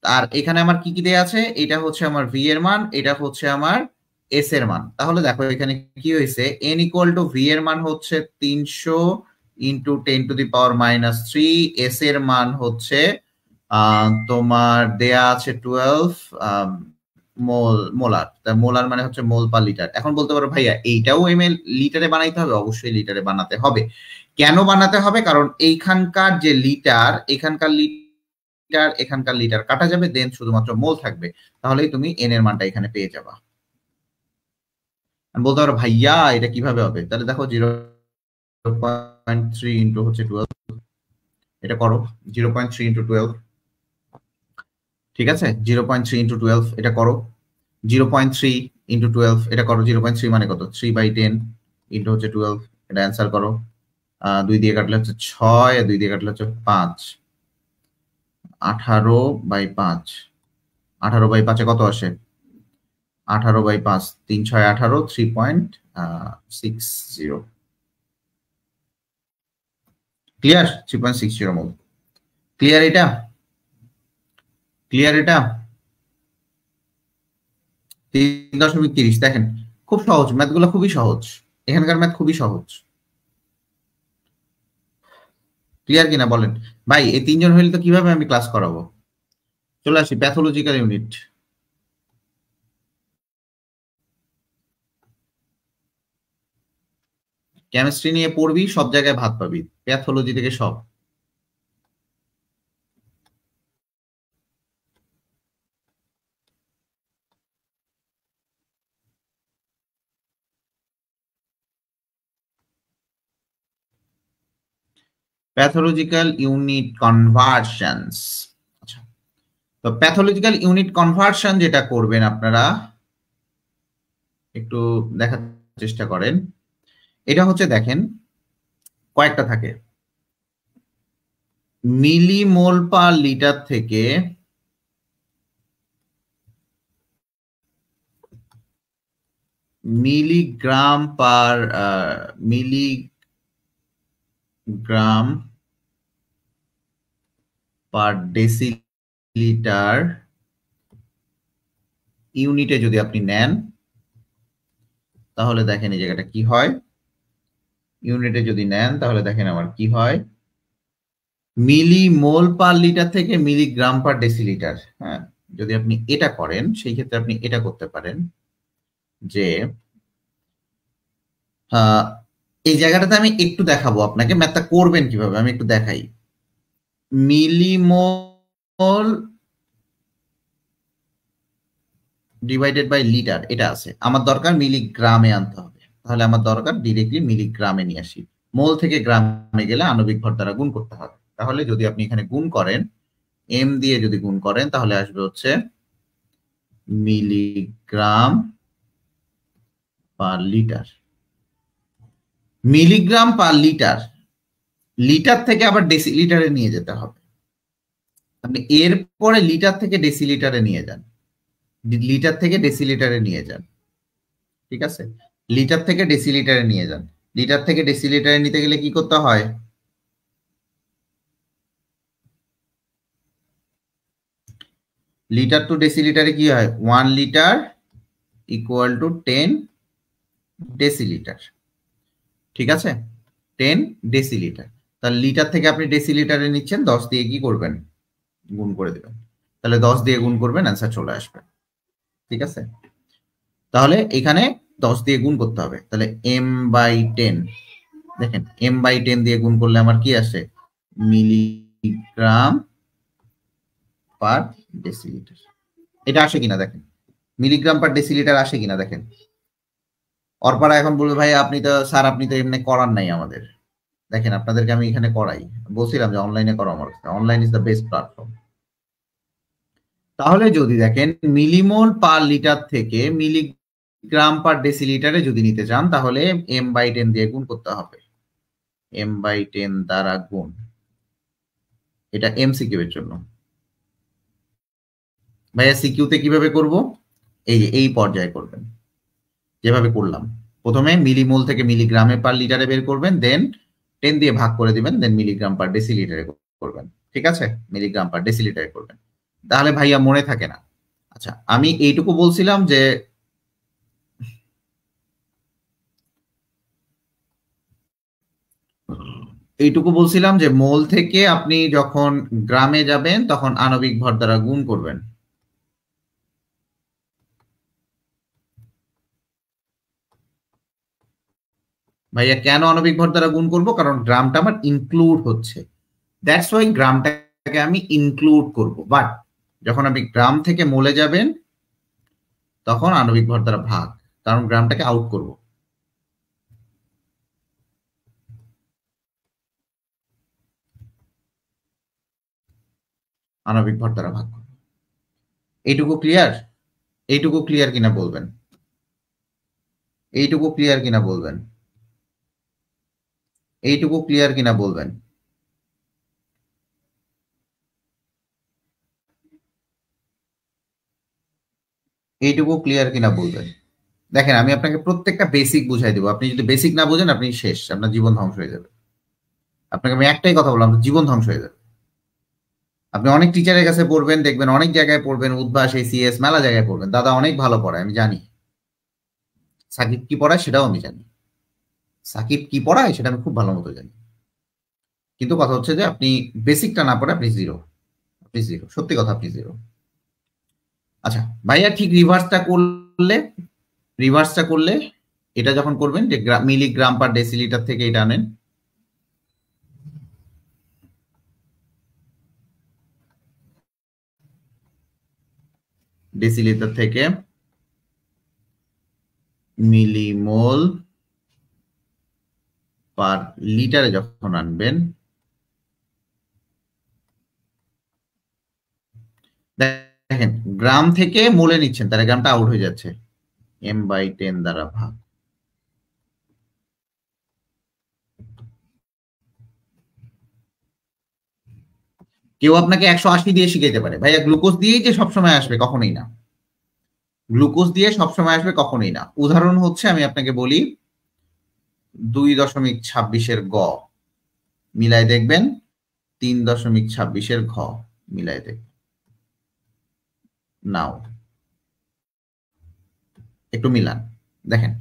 আর এখানে আমার কি কি দেয়া আছে, এটা হচ্ছে আমার ভি এর মান, এটা হচ্ছে আমার এস এর মান। তাহলে দেখো এখানে কি হয়েছে, n ইকুয়াল টু ভি এর মান হচ্ছে 300 ইন্টু 10⁻³ এস এর মান হচ্ছে তোমার দেয়া আছে 12 মোলার। মোলার মানে হচ্ছে মোল পার লিটার। এখন বলতে পারো ভাইয়া এইটাও ml লিটারে বানাইতে হবে? অবশ্যই লিটারে বানাতে হবে। কেন বানাতে হবে? কারণ এইখানকার যে লিটার, এখানকার লিটার, এখানকার লিটার কাটা যাবে, দেন শুধুমাত্র মোল থাকবে, তাহলেই তুমি এন এর মানটা এখানে পেয়ে যাবা। বলতে পারো ভাইয়া এটা কিভাবে হবে? তাহলে দেখো 0.3 ইন্টু হচ্ছে 12, এটা করো 0.3 ইন্টু 12, ঠিক আছে, 0.3 ইন্টু 12 এটা করো, 0.3 ইন্টু 12 এটা করো, 0.3 মানে কত, 3/10 ইন্টু হচ্ছে 12, এটা অ্যান্সার করো। 2 দিয়ে কাটলে হচ্ছে 6, 2 দিয়ে কাটলে হচ্ছে 5, 18/5, 18/5 কত আসে, 18/5, 3 6 18, 3.60, ক্লিয়ার, 3.60 মোল। ক্লিয়ার এটা, ক্লিয়ার এটা। 3.30, দেখেন খুব সহজ, ম্যাথগুলো খুবই সহজ, এখানকার ম্যাথ খুবই সহজ। ক্লিয়ার কিনা বলেন ভাই? এই 3 জন হইলে তো কিভাবে আমি ক্লাস করাবো? চলে আসি প্যাথোলজিক্যাল ইউনিট। কেমিস্ট্রি নিয়ে পড়বি, সব জায়গায় ভাত পাবি, প্যাথোলজি থেকে সব। Pathological unit conversions. আচ্ছা, তো প্যাথোলজিক্যাল ইউনিট কনভার্সন যেটা করবেন আপনারা একটু দেখার চেষ্টা করেন। এটা হচ্ছে দেখেন কয়েকটা থাকে, মিলিমোল পার লিটার থেকে milligram per milligram per decilitre ইউনিটে যদি আপনি নেন, তাহলে দেখেন এই জায়গাটা কি হয়। ইউনিটে যদি নেন তাহলে দেখেন আমার কি হয়, মিলিমোল পার লিটার থেকে মিলিগ্রাম পার ডেসিলিটার। হ্যাঁ, যদি আপনি এটা করেন সেই ক্ষেত্রে আপনি এটা করতে পারেন যে এই জায়গাটাতে আমি একটু দেখাবো আপনাকে ম্যাথটা করবেন কিভাবে, আমি একটু দেখাই। মিলিমোল ডিভাইডেড বাই লিটার এটা আছে, আমার দরকার মিলিগ্রামে আনতে হবে, তাহলে আমার দরকার ডিরেক্টলি মিলিগ্রামে নিয়ে আসি। মোল থেকে গ্রামে গেলে আণবিক ভর দ্বারা গুণ করতে হবে। তাহলে যদি আপনি এখানে গুণ করেন, এম দিয়ে যদি গুণ করেন, তাহলে আসবে হচ্ছে milligram per litre, milligram per litre, litre থেকে আবার ডেসিলিটারে নিয়ে যেতে হবে। আপনি এরপরে লিটার থেকে ডেসিলিটারে নিয়ে যান, লিটার থেকে ডেসিলিটারে নিয়ে যান, ঠিক আছে? লিটার থেকে ডেসিলিটারে নিয়ে যান। লিটার থেকে ডেসিলিটারে নিতে গেলে কি করতে হয়? লিটার টু ডেসিলিটারে কি হয়? 1 লিটার ইকুয়াল টু 10 ডেসিলিটার, ঠিক আছে? 10 ডেসিলিটার। তাহলে লিটার থেকে আপনি ডেসিলিটারে নিচ্ছেন, 10 দিয়ে কি করবেন? গুণ করে দেবেন। তাহলে 10 দিয়ে গুণ করবেন, অ্যান্সার চলে আসবে, ঠিক আছে? তাহলে এখানে 10 দিয়ে গুণ করতে হবে। তাহলে m/10, দেখেন m/10 দিয়ে গুণ করলে আমার কি আসে? Milligram per decilitre. এটা আসে কিনা দেখেন, মিলিগ্রাম পার ডেসিলিটার আসে কিনা দেখেন। অর্পারা এখন বলবে ভাই আপনি তো স্যার আপনি তো এমনি করার নাই আমাদের। দেখেন আপনাদেরকে আমি এখানে করাই, বলছিলাম যে অনলাইনে করো, আমার online is the best platform. তাহলে যদি দেখেন মিলিমোল পার লিটার থেকে মিলিগ্রাম পার ডেসিলিটারে যদি নিতে চান, তাহলে m/10 দিয়ে গুণ করতে হবে, m/10 দ্বারা গুণ। এটা এমসিকিউ এর জন্য। ভাইয়া সিকিউতে কিভাবে করব? এই যে এই পর্যায়ে করবেন, যেভাবে করলাম। প্রথমে মিলিমোল থেকে মিলিগ্রামে পার লিটারে বের করবেন, দেন 10 দিয়ে ভাগ করে দিবেন, দেন মিলিগ্রাম পার ডেসিলিটারে করবেন, ঠিক আছে? মিলিগ্রাম পার ডেসিলিটারে করবেন, তাহলে ভাইয়া মনে থাকে না। আচ্ছা, আমি এইটুকু বলছিলাম যে মোল থেকে আপনি যখন গ্রামে যাবেন তখন আণবিক ভর দ্বারা গুণ করবেন। ভাইয়া কেন আণবিক ভর দ্বারা গুণ করব? কারণ গ্রামটা আমার ইনক্লুড হচ্ছে, দ্যাটস ওয়াই গ্রামটাকে আমি ইনক্লুড করব। বাট যখন আপনি গ্রাম থেকে মোলে যাবেন তখন আণবিক ভর দ্বারা ভাগ, কারণ গ্রামটাকে আউট করব। আণবিক ভর দ্বারা ভাগ করব। এইটুকু ক্লিয়ার? এইটুকু ক্লিয়ার কিনা বলবেন, এইটুকু ক্লিয়ার কিনা বলবেন, এইটুকু ক্লিয়ার কিনা বলবেন। এইটুকু ক্লিয়ার কিনা বলবেন। দেখেন আমি আপনাকে প্রত্যেকটা বেসিক বুঝাই দেবো, আপনি যদি বেসিক না বোঝেন আপনি শেষ, আপনার জীবন ধ্বংস হয়ে যাবে। আপনাকে আমি একটাই কথা বললাম, জীবন ধ্বংস হয়ে যাবে। আপনি অনেক টিচারের কাছে পড়বেন, দেখবেন অনেক জায়গায় পড়বেন, উদ্ভাস এসিএস মেলা জায়গায় পড়বেন, দাদা অনেক ভালো পড়ায় আমি জানি, সাকিব কি পড়ায় সেটাও আমি জানি, সাকিব কি পড়ায় সেটা আমি খুব ভালো মতো জানি। কিন্তু কথা হচ্ছে যে আপনি বেসিকটা না পড়ে আপনি জিরো, আপনি জিরো, সত্যি কথা আপনি জিরো। আচ্ছা ভাইয়া, ঠিক রিভার্সটা করলে এটা যখন করবেন যে মিলিগ্রাম পার ডেসিলিটার থেকে এটা আনেন, ডেসিলিটার থেকে মিলিমোল পার লিটারে যখন আনবেন, দেখেন গ্রাম থেকে মোলে নিচ্ছেন, তাহলে গ্রামটা আউট হয়ে যাচ্ছে, m/10 দ্বারা ভাগ। কেউ আপনাকে 180 দিয়ে শিখাইতে পারে, ভাইয়া গ্লুকোজ দিয়েই যে সবসময় আসবে, কখনোই না। গ্লুকোজ দিয়ে সবসময় আসবে, কখনোই না। উদাহরণ হচ্ছে আমি আপনাকে বলি, 2.26 গ মিলাই দেখবেন, 3.26 ঘ মিলাই দেখবেন। নাও একটু মিলান, দেখেন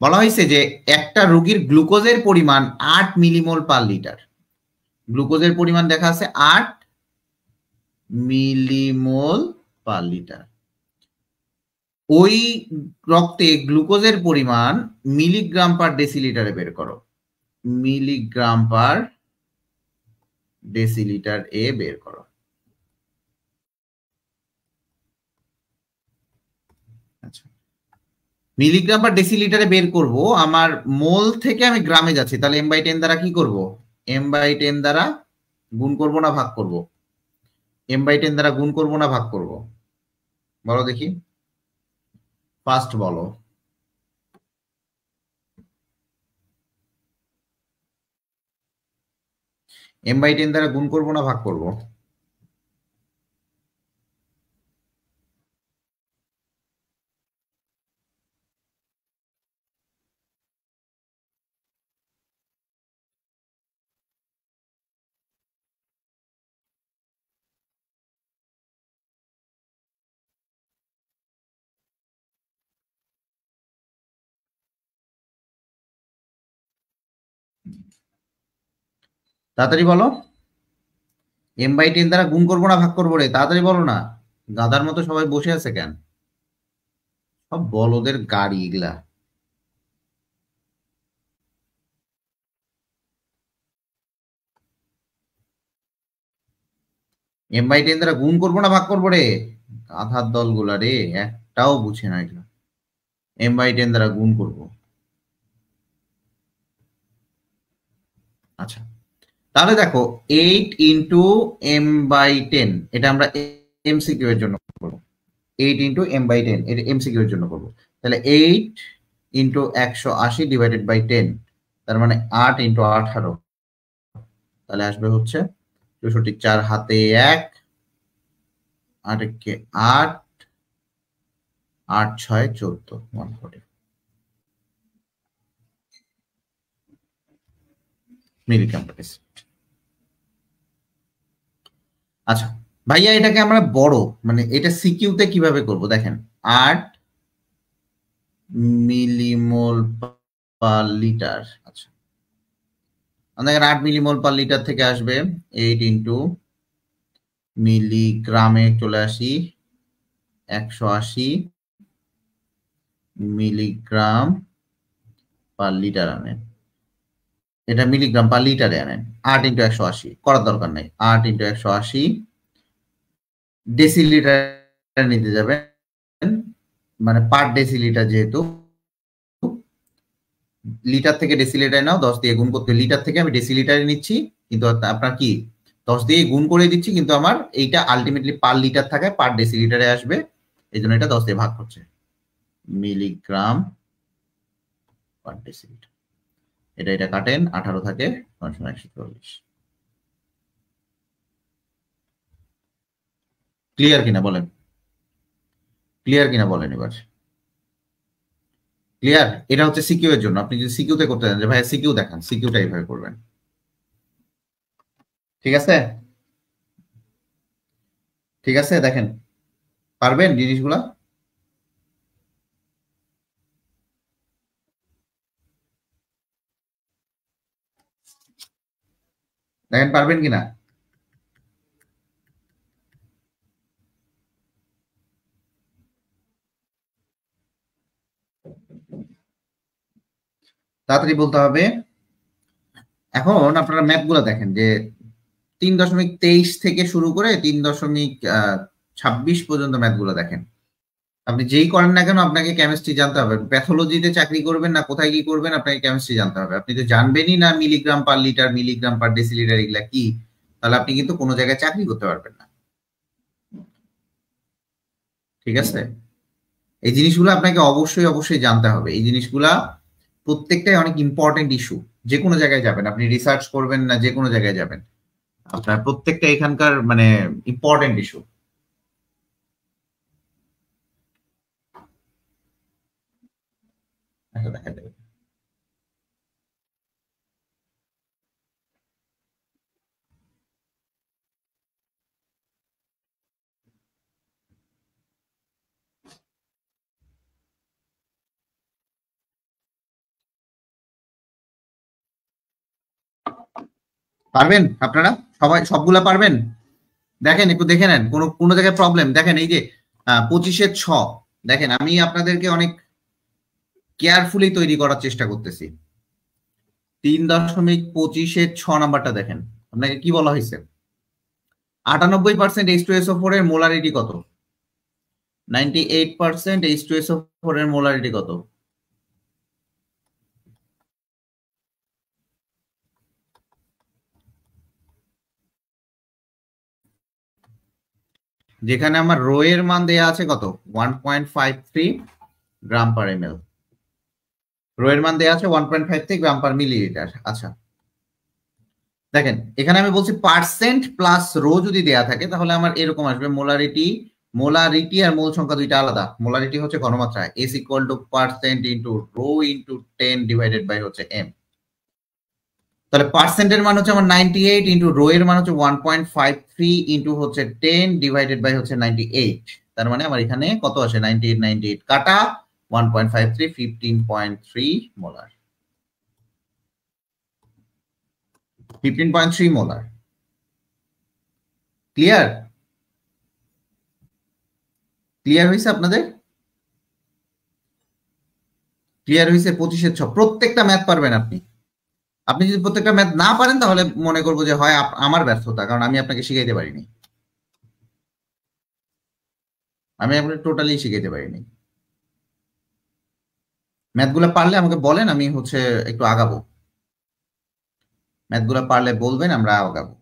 বলা হয়েছে যে একটা রোগীর গ্লুকোজের পরিমাণ 8 মিলিমোল পার লিটার। গ্লুকোজের পরিমাণ দেখা আছে 8 মিলিমোল পার লিটার। ওই রক্তে গ্লুকোজের পরিমাণ মিলিগ্রাম পার ডেসিলিটারে বের করো, মিলিগ্রাম পার ডেসিলিটার এ বের করো। আচ্ছা, মিলিগ্রাম পার ডেসিলিটারে বের করব, আমার মোল থেকে আমি গ্রামে যাচ্ছি, তাহলে m/10 দ্বারা কি করব? m/10 দ্বারা গুণ করব না ভাগ করব? m/10 দ্বারা গুণ করব না ভাগ করব? বলো দেখি, ফার্স্ট বলো। m/10 দ্বারা গুণ করব না ভাগ করব? তাড়াতাড়ি বলো, m/10 দ্বারা গুণ করবো না ভাগ করবো রে, তাড়াতাড়ি বলো না, গাধার মতো সবাই বসে আছে কেন? সব বলদের গাড়ি এগুলা। m/10 দ্বারা গুণ করবো না ভাগ করবো রে, গাধার দলগুলা রে, একটাও বুঝে না এগুলা। m/10 দ্বারা গুণ করব। আচ্ছা, তাহলে দেখো 8 ইন্টু m/10, এটা আমরা এমসিকিউ এর জন্য করবো। 8 ইন্টু m/10 এটা এমসিকিউ এর জন্য করবো। তাহলে 8 ইন্টু 180 ডিভাইডেড বাই 10, তার মানে 8 ইন্টু 18, তাহলে আসবে হচ্ছে 64, 4 হাতে 1, 8 কে 8, 8 6 14, 140 মিলিগ্রাম পার ডেসিলিটার। আচ্ছা ভাইয়া, এটাকে আমরা বড় মানে এটা সিকিউতে কিভাবে করব দেখেন, 8 মিলিমোল পার লিটার। আচ্ছা, দেখেন 8 মিলিমোল পার লিটার থেকে আসবে 8 ইন্টু মিলিগ্রামে চলে আসি 180 মিলিগ্রাম পার লিটার আনেন, এটা মিলিগ্রাম পার লিটারে আনেন। 8 ইন্টু 180 করার দরকার নেই, 8 ইন্টু 180 ডেসিলিটার নিতে যাবেন, মানে পার ডেসিলিটার, যেহেতু লিটার থেকে ডেসিলিটারে নাও 10 দিয়ে গুণ করতে, লিটার থেকে আমি ডেসিলিটারে নিচ্ছি, কিন্তু আপনার কি 10 দিয়ে গুণ করে দিচ্ছি, কিন্তু আমার এইটা আলটিমেটলি পার লিটার থাকে, পার ডেসিলিটারে আসবে, এই জন্য এটা 10 দিয়ে ভাগ করছে, মিলিগ্রাম পার ডেসিলিটার। এটা কাটেন, 18 থাকে 140। ক্লিয়ার কিনা বলেন, ক্লিয়ার কিনা বলেন এবার, ক্লিয়ার? এটা হচ্ছে সিকিউ এর জন্য। আপনি যদি সিকিউতে করতে চান যে ভাই সিকিউ দেখান, সিকিউটা এইভাবে করবেন, ঠিক আছে? ঠিক আছে, দেখেন পারবেন জিনিসগুলা, দেখেন পারবেন কিনা। তাড়াতাড়ি বলতে হবে। এখন আপনারা ম্যাথ গুলো দেখেন যে 3.23 থেকে শুরু করে 3.26 পর্যন্ত ম্যাথ গুলো দেখেন। আপনি যেই করেন না কেন আপনাকে কেমিস্ট্রি জানতে হবে। প্যাথোলজিতে চাকরি করবেন না কোথায় কি করবেন, আপনাকে কেমিস্ট্রি জানতে হবে। আপনি তো জানবেনই না milligram per litre, milligram per decilitre এগুলা কি, তাহলে আপনি কিন্তু কোনো জায়গায় চাকরি করতে পারবেন না, ঠিক আছে? এই জিনিসগুলো আপনাকে অবশ্যই অবশ্যই জানতে হবে। এই জিনিসগুলা প্রত্যেকটাই অনেক ইম্পর্টেন্ট ইস্যু। যে কোনো জায়গায় যাবেন, আপনি রিসার্চ করবেন না যে কোনো জায়গায় যাবেন, আপনার প্রত্যেকটা এখানকার মানে ইম্পর্টেন্ট ইস্যু। দেখা যাবে। পারবেন আপনারা সবাই, সবগুলা পারবেন? দেখেন একটু দেখে নেন কোনো কোনো জায়গায় প্রবলেম। দেখেন এই যে 25-6, দেখেন আমি আপনাদেরকে অনেক কেয়ারফুলি তৈরি করার চেষ্টা করতেছি। 3.25-6 নাম্বারটা দেখেন, আপনাকে কি বলা হয়েছে? 98% H2SO4 এর মোলারিটি কত? 98% H2SO4 এর মোলারিটি কত? যেখানে আমার রো এর মান দেয়া আছে কত, 1.53 গ্রাম পার এমএল, রো এর মান দেয়া আছে 1.53 গ্রাম পার মিলিলিটার। আচ্ছা, দেখেন এখানে আমি বলছি পার্সেন্ট প্লাস রো যদি দেয়া থাকে তাহলে আমার এরকম আসবে মোলারিটি আর মোল সংখ্যা দুইটা আলাদা। মোলারিটি হচ্ছে ঘনমাত্রা, S equal to percent into rho into 10 divided by হচ্ছে এম। তাহলে পার্সেন্টের মান হচ্ছে আমার 98 ইন্টু রো এর মান হচ্ছে 1.53 ইন্টু হচ্ছে 10 ডিভাইডেড বাই হচ্ছে 98। তার মানে আমার এখানে কত আসে 98 কাটা 1.53 15.3 মোলার। 15.3 মোলার। ক্লিয়ার হয়েছে আপনাদের? ক্লিয়ার হয়েছে? 25-6 প্রত্যেকটা ম্যাথ পারবেন আপনি। আপনি যদি প্রত্যেকটা ম্যাথ না পারেন তাহলে মনে করবো যে হয় আমার ব্যর্থতা, কারণ আমি আপনাকে শিখাইতে পারিনি, আমি আপনাকে টোটালি শিখাইতে পারিনি। ম্যাথগুলো পারলে আমাকে বলেন, আমি হচ্ছে একটু আগাবো। ম্যাথগুলো পারলে বলবেন, আমরা আগাবো।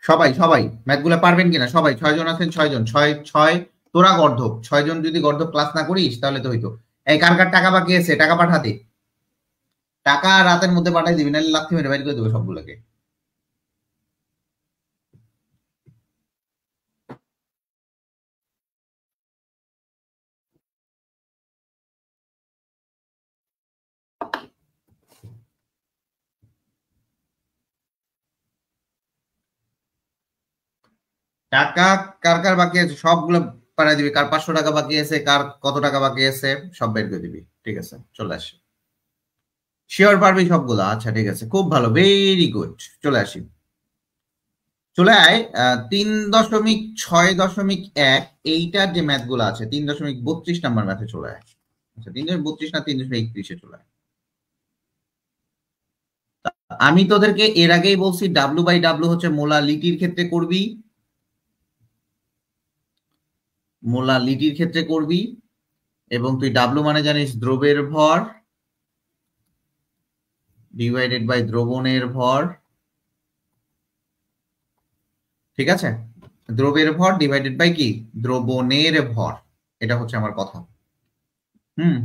সবাই ম্যাথগুলো পারবেন কিনা? সবাই 6 জন আছেন, 6 জন, 6 তোরা গর্ধব, 6 জন যদি গর্ধব ক্লাস না করিস তাহলে তো হইতো। এই কার কার টাকা বাকি আছে টাকা পাঠাতে, টাকা রাতের মধ্যে পাঠাই দিবি, নাহলে লাথি মেরে বাইর করে দেবো সবগুলোকে। টাকা কার কার বাকি আছে সবগুলো পাঠাই দিবি, কার 500 টাকা বাকি আছে, কার কত টাকা বাকি আছে সব বের করে দিবি। ঠিক আছে, চলে আসি। শিওর পারবি সবগুলো? আচ্ছা ঠিক আছে, খুব ভালো, ভেরি গুড। চলে আসি, চলে আয় 3.6.1 এইটার যে ম্যাথ গুলো আছে 3.32 নাম্বার ম্যাথে চলে আয়। আচ্ছা 3.32 না 3.31 চলে আয়। আমি তোদেরকে এর আগেই বলছি ডাব্লু বাই ডাব্লু হচ্ছে মোলালিটির ক্ষেত্রে করবি, মোলালিটির ক্ষেত্রে করবি, এবং তুই ডাব্লু মানে জানিস দ্রবের ভর ডিভাইডেড বাই দ্রবণের ভর। ঠিক আছে, দ্রবের ভর ডিভাইডেড বাই কি দ্রবণের ভর, এটা হচ্ছে আমার কথা। হুম,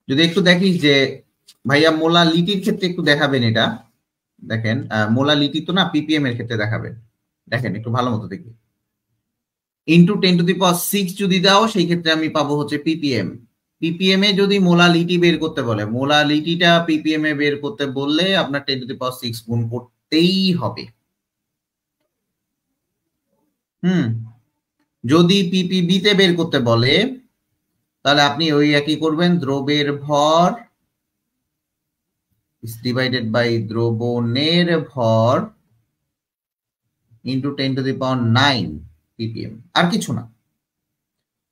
যদি একটু দেখিস যে ভাইয়া মোলালিটির ক্ষেত্রে একটু দেখাবেন এটা, দেখেন মোলালিটি তো না পিপিএম এর ক্ষেত্রে দেখাবেন। দেখেন একটু ভালো মতো দেখি, ইন্টু 10⁶ যদি দাও সেই ক্ষেত্রে আমি পাবো হচ্ছে পিপিএম। পিপিএম এ যদি মোলালিটি বের করতে বলে, মোলালিটিটা পিপিএম এ বের করতে বললে আপনার 10⁶ গুণ করতেই হবে। হুম, যদি পিপিবি তে বের করতে বলে তাহলে আপনি ওই একই করবেন, দ্রবের ভর ডিভাইডেড বাই দ্রবণের ভর ইন্টু 10⁹ পিপিএম, আর কিছু না।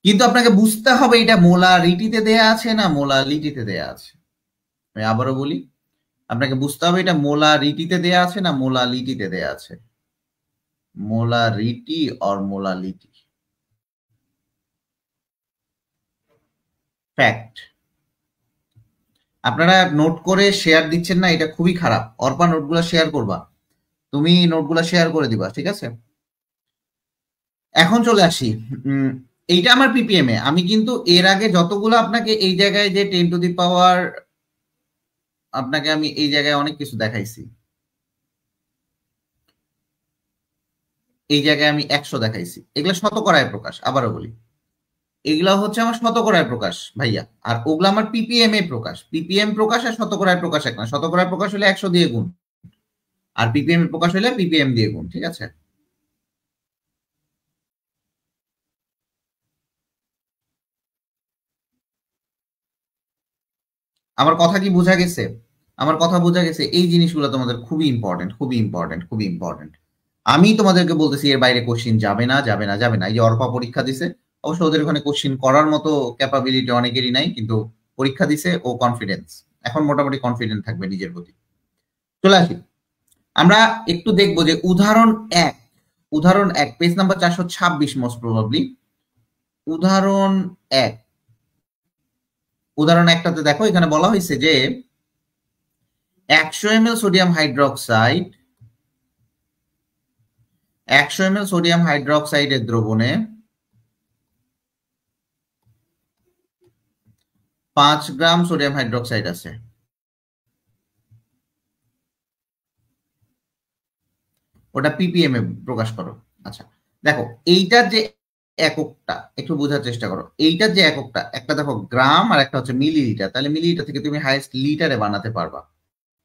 কিন্তু আপনাকে বুঝতে হবে এটা মোলারিটিতে দেয়া আছে না মোলালিটিতে দেয়া আছে। আমি আবারও বলি, আপনাকে বুঝতে হবে এটা মোলারিটিতে দেয়া আছে না মোলালিটিতে দেয়া আছে। Molarity or molality, fact. আপনারা নোট করে শেয়ার দিচ্ছেন না, এটা খুবই খারাপ। অর্পা নোটগুলো শেয়ার করবা, তুমি নোটগুলো শেয়ার করে দিবা, ঠিক আছে? এখন চলে আসি, এইটা আমার পিপিএম এ। আমি কিন্তু এর আগে যতগুলো আপনাকে এই জায়গায় যে 10⁻, আপনাকে আমি এই জায়গায় অনেক কিছু দেখাইছি। এই জায়গায় আমি 100 দেখাইছি, এগুলো শতকরায় প্রকাশ। আবারও বলি, এগুলা হচ্ছে আমার শতকরায় প্রকাশ ভাইয়া, আর ওগুলো আমার পিপিএম এ প্রকাশ। পিপিএম প্রকাশ আর শতকরায় প্রকাশ এক না। শতকরায় প্রকাশ হলে 100 দিয়ে গুণ, আর পিপিএম প্রকাশ হলে পিপিএম দিয়ে গুণ। ঠিক আছে, আমার কথা কি বোঝা গেছে? আমার কথা বোঝা গেছে? এই জিনিসগুলো তোমাদের খুবই ইম্পর্টেন্ট, খুবই ইম্পর্টেন্ট, খুবই ইম্পর্টেন্ট। আমি তোমাদেরকে বলতেছি এর বাইরে কোশ্চিন যাবে না, যাবে না, যাবে না। এই যে অর্পা পরীক্ষা দিছে, অবশ্য ওদের ওখানে কোশ্চিন করার মতো ক্যাপাবিলিটি অনেকেরই নাই, কিন্তু পরীক্ষা দিছে ও কনফিডেন্স, এখন মোটামুটি কনফিডেন্ট থাকবে নিজের প্রতি। চলে আসি, আমরা একটু দেখবো যে উদাহরণ 1 পেজ নাম্বার 426 মোস্ট প্রবাবলি। উদাহরণ 1 উদাহরণ একটাতে দেখো এখানে বলা হয়েছে যে 100 ml sodium hydroxide 100 ml sodium হাইড্রোক্সাইডের দ্রবণে 5 গ্রাম সোডিয়াম হাইড্রোক্সাইড আছে। ওটা ppm এ প্রকাশ করো। আচ্ছা দেখো এইটার যে এককটা একটু বোঝার চেষ্টা করো, এইটার যে এককটা একটা দেখো গ্রাম আর একটা হচ্ছে মিলিলিটার, তাহলে মিলিলিটার থেকে তুমি হাইয়েস্ট লিটারে বানাতে পারবা,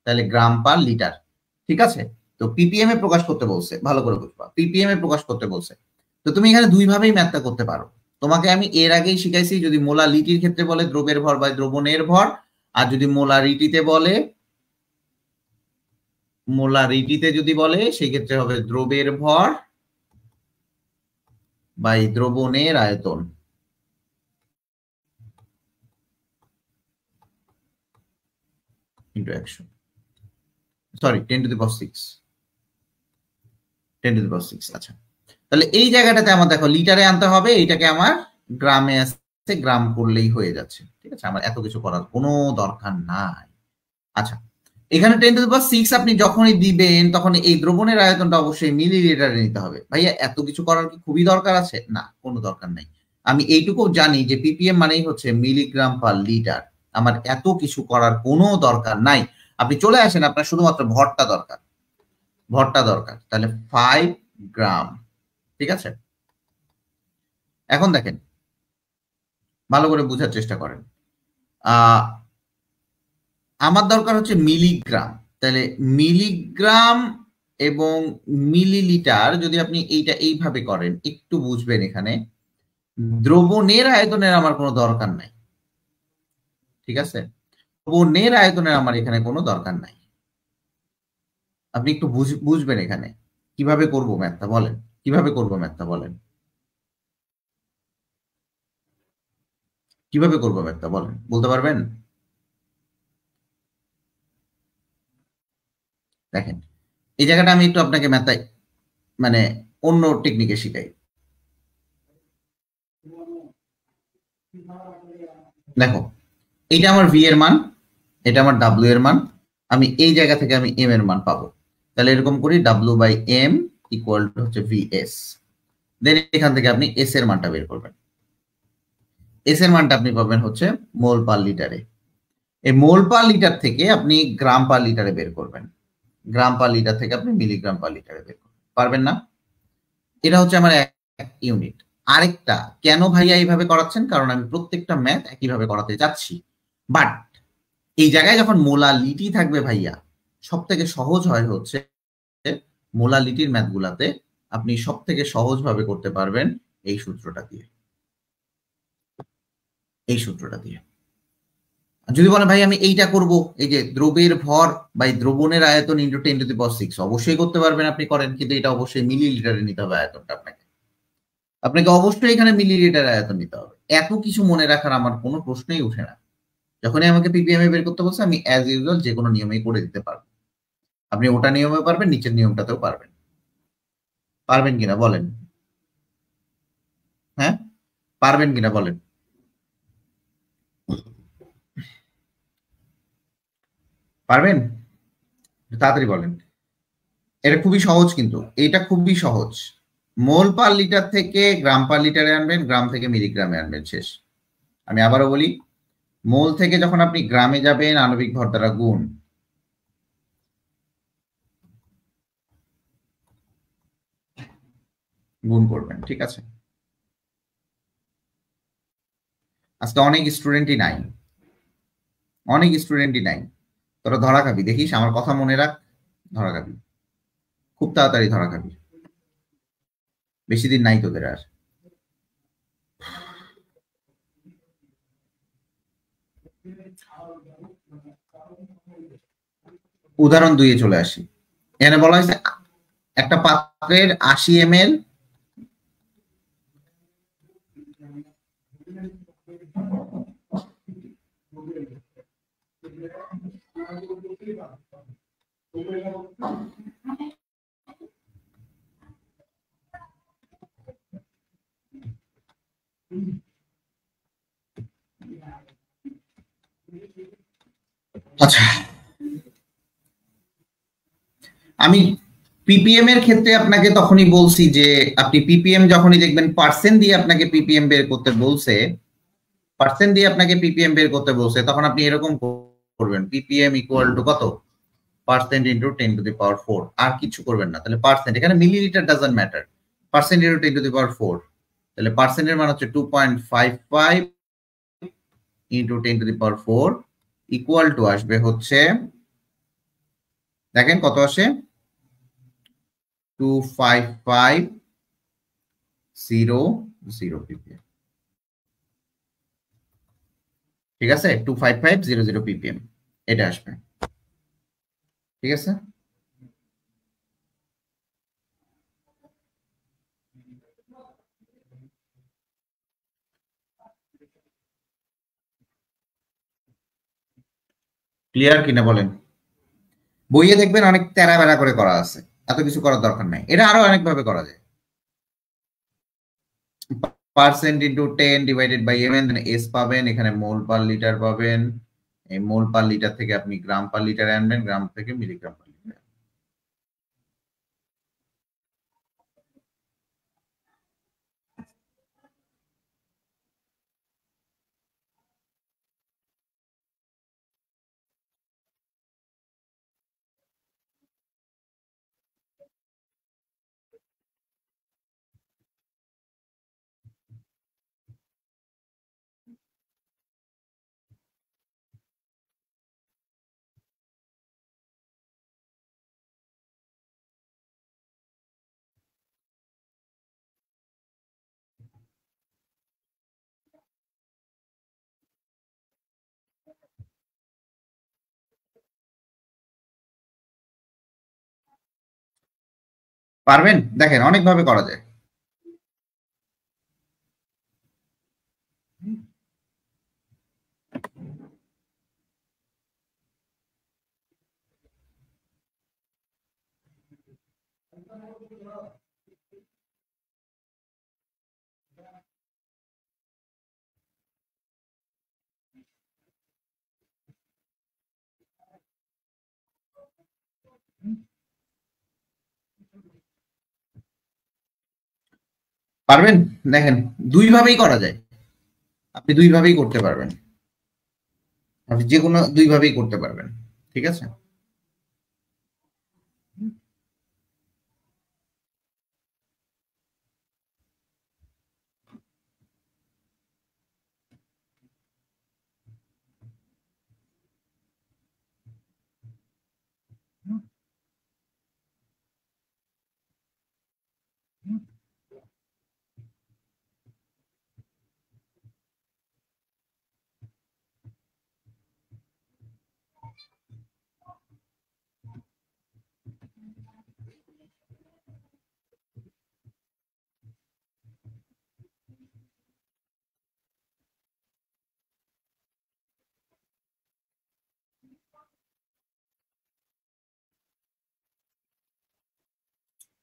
তাহলে গ্রাম পার লিটার। ঠিক আছে, তো ppm এ প্রকাশ করতে বলছে, ভালো করে বুঝবা, ppm এ প্রকাশ করতে বলছে। তো তুমি এখানে দুই ভাবেই ম্যাথটা করতে পারো। তোমাকে আমি এর আগেই শিখাইছি, যদি মোলালিটির ক্ষেত্রে বলে দ্রবের ভর বা দ্রবণের ভর, আর যদি মোলারিটিতে বলে, মোলারিটিতে যদি বলে সেই ক্ষেত্রে হবে দ্রবের ভর বাই দ্রবণের আয়তন into 100, sorry 10 to the power 6, 10 to the power 6। আচ্ছা তাহলে এই জায়গাটাতে আমার দেখো লিটারে আনতে হবে, এইটাকে আমার গ্রামে আসতে গ্রাম করলেই হয়ে যাচ্ছে। ঠিক আছে, আমার এত কিছু করার কোনো দরকার নাই। আচ্ছা এখানে 10 টু দি পাওয়ার 6 আপনি যখনই দিবেন তখন এই দ্রবণের আয়তনটা অবশ্যই মিলিলিটারে নিতে হবে। ভাইয়া এত কিছু করার কি খুবই দরকার আছে? না, কোনো দরকার নাই। আমি এইটুকু জানি যে ppm মানেই হচ্ছে মিলিগ্রাম পার লিটার, আমার এত কিছু করার কোনো দরকার নাই। আপনি চলে আসেন, আপনার শুধুমাত্র ভরটা দরকার, ভরটা দরকার, তাহলে 5 গ্রাম। ঠিক আছে, এখন দেখেন ভালো করে বোঝার চেষ্টা করেন। আমার দরকার হচ্ছে মিলিগ্রাম, তাহলে মিলিগ্রাম এবং মিলিলিটার যদি আপনি এইটা এইভাবে করেন একটু বুঝবেন, এখানে দ্রবণের আয়তনের আমার কোনো দরকার নাই। ঠিক আছে, দ্রবণের আয়তনের আমার এখানে কোনো দরকার নাই। আপনি একটু বুঝবেন এখানে কিভাবে করব ম্যাথটা, বলেন কিভাবে করব ম্যাথটা, বলেন কিভাবে করব ম্যাথটা, বলেন, বলতে পারবেন? দেখেন এই জায়গাটা আমি একটু আপনাকে ম্যাথটা মানে অন্য টেকনিকে শিখাই। দেখো এইটা আমার ভি এর মান, এটা আমার ডাব্লিউ এর মান, আমি এই জায়গা থেকে আমি এম এর মান পাবো। তাহলে এরকম করি W by M equal to হচ্ছে ভিএস, দেন এখান থেকে আপনি এস এর মানটা বের করবেন। এস এর মানটা আপনি পাবেন হচ্ছে মোল পার লিটারে। এই মোল পার লিটার থেকে আপনি গ্রাম পার লিটারে বের করবেন, গ্রাম পার লিটার থেকে আপনি মিলিগ্রাম পার লিটারে বের করবেন। পারবেন না? এটা হচ্ছে আমার এক ইউনিট। আরেকটা, কেন ভাইয়া এইভাবে করাচ্ছেন? কারণ আমি প্রত্যেকটা ম্যাথ একইভাবে করাতে যাচ্ছি। বাট এই জায়গায় যখন মোলালিটি থাকবে ভাইয়া, সব থেকে সহজ হয় হচ্ছে মোলালিটির ম্যাথ গুলাতে আপনি সব থেকে সহজ ভাবে করতে পারবেন এই সূত্রটা দিয়ে, এই সূত্রটা দিয়ে। যদি বলেন ভাই আমি এইটা করব, এই যে দ্রবের ভর বাই দ্রবণের আয়তন ইন্টু 10 টু দি পাওয়ার 6, অবশ্যই করতে পারবেন, আপনি করেন, কিন্তু এটা অবশ্যই মিলিলিটারে নিতে হবে আয়তনটা। আপনাকে আপনাকে অবশ্যই এখানে মিলিলিটার আয়তন নিতে হবে। এত কিছু মনে রাখার আমার কোনো প্রশ্নই উঠে না। যখনই আমাকে ppm এ বের করতে বলছে আমি অ্যাজ ইউজুয়াল যে কোনো নিয়মেই করে দিতে পারবো। আপনি ওটা নিয়মে পারবেন, নিচের নিয়মটাতেও পারবেন। পারবেন কিনা বলেন? হ্যাঁ পারবেন কিনা বলেন? পারবেন? তাড়াতাড়ি বলেন। এটা খুবই সহজ, কিন্তু এটা খুবই সহজ। মোল পার লিটার থেকে গ্রাম পার লিটারে আনবেন, গ্রাম থেকে মিলিগ্রামে আনবেন, শেষ। আমি আবারও বলি, মোল থেকে যখন আপনি গ্রামে যাবেন আণবিক ভর দ্বারা গুণ, গুণ করবেন। ঠিক আছে, আজকে অনেক স্টুডেন্টই নাই, অনেক স্টুডেন্টই নাই। তোরা ধরা খাবি, দেখিস, আমার কথা মনে রাখ, ধরা খাবি, খুব তাড়াতাড়ি ধরা খাবি, বেশি দিন নাই তোদের আর। উদাহরণ 2 এ চলে আসি। এখানে বলা হয়েছে একটা পাত্রের 80 ml আমি পিপিএম এর ক্ষেত্রে আপনাকে তখনই বলছি যে আপনি পিপিএম যখনই দেখবেন পার্সেন্ট দিয়ে আপনাকে পিপিএম বের করতে বলছে, তখন আপনি এরকম করবেন পিপিএম ইকুয়াল টু কত, পার্সেন্ট ইন্টু 10⁴, আর কিছু করবেন না। তাহলে পার্সেন্ট, এখানে millilitre doesn't matter, percent into 10⁴, তাহলে পার্সেন্টের মান হচ্ছে 2.55 ইন্টু 10⁴, ইকুয়াল টু আসবে হচ্ছে, দেখেন কত আসে, 25500 ppm। ঠিক আছে, 25500 ppm এটা আসবে। ঠিক আছে, ক্লিয়ার কিনা বলেন? বইয়ে দেখবেন অনেক তেরা বেড়া করে করা আছে, এত কিছু করার দরকার নাই, এটা আরো অনেক ভাবে করা যায়। Percent into 10 divided by MN, S পাবেন, এখানে মোল পার লিটার পাবেন, এই মোল পার লিটার থেকে আপনি গ্রাম পার লিটার আনবেন, গ্রাম থেকে মিলিগ্রাম পার লিটার। পারবেন? দেখেন অনেক ভাবে করা যায়। পারবেন? দেখেন দুই ভাবেই করা যায়, আপনি দুই ভাবেই করতে পারবেন, আপনি যে কোনো দুই ভাবেই করতে পারবেন। ঠিক আছে,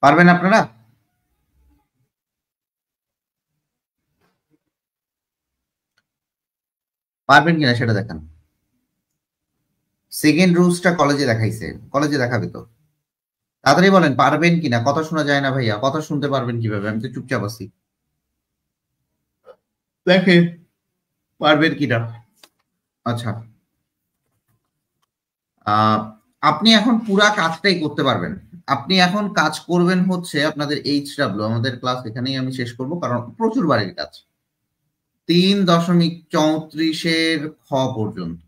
পারবেন আপনারা? পারবেন কিনা সেটা দেখান। সেকেন্ড রুলসটা কলেজে দেখাইছে, কলেজে দেখাবে তো, তাড়াতাড়ি বলেন পারবেন কিনা, কথা শোনা যায় না ভাইয়া, কথা শুনতে পারবেন কিভাবে, আমি তো চুপচাপ আছি। দেখে পারবেন কিনা। আচ্ছা, আপনি এখন পুরা কাজটাই করতে পারবেন। আপনি এখন কাজ করবেন হচ্ছে আপনাদের HW, আমাদের ক্লাস এখানেই আমি শেষ করব কারণ প্রচুর বাড়ির কাজ, 3.34 খ পর্যন্ত,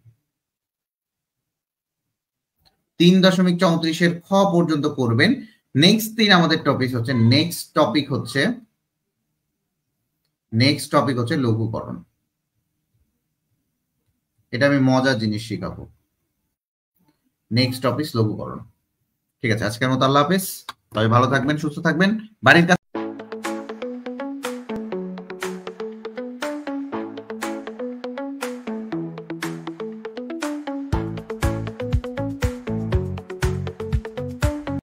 3.34 খ পর্যন্ত করবেন। নেক্সট দিন আমাদের টপিক হচ্ছে, নেক্সট টপিক হচ্ছে লঘুকরণ। এটা আমি মজার জিনিস শিখাবো। নেক্সট টপিক লঘুকরণ। ঠিক আছে, আজকের মতো আল্লাহ হাফেজ, তবে ভালো থাকবেন, সুস্থ থাকবেন, বাড়ির কাজ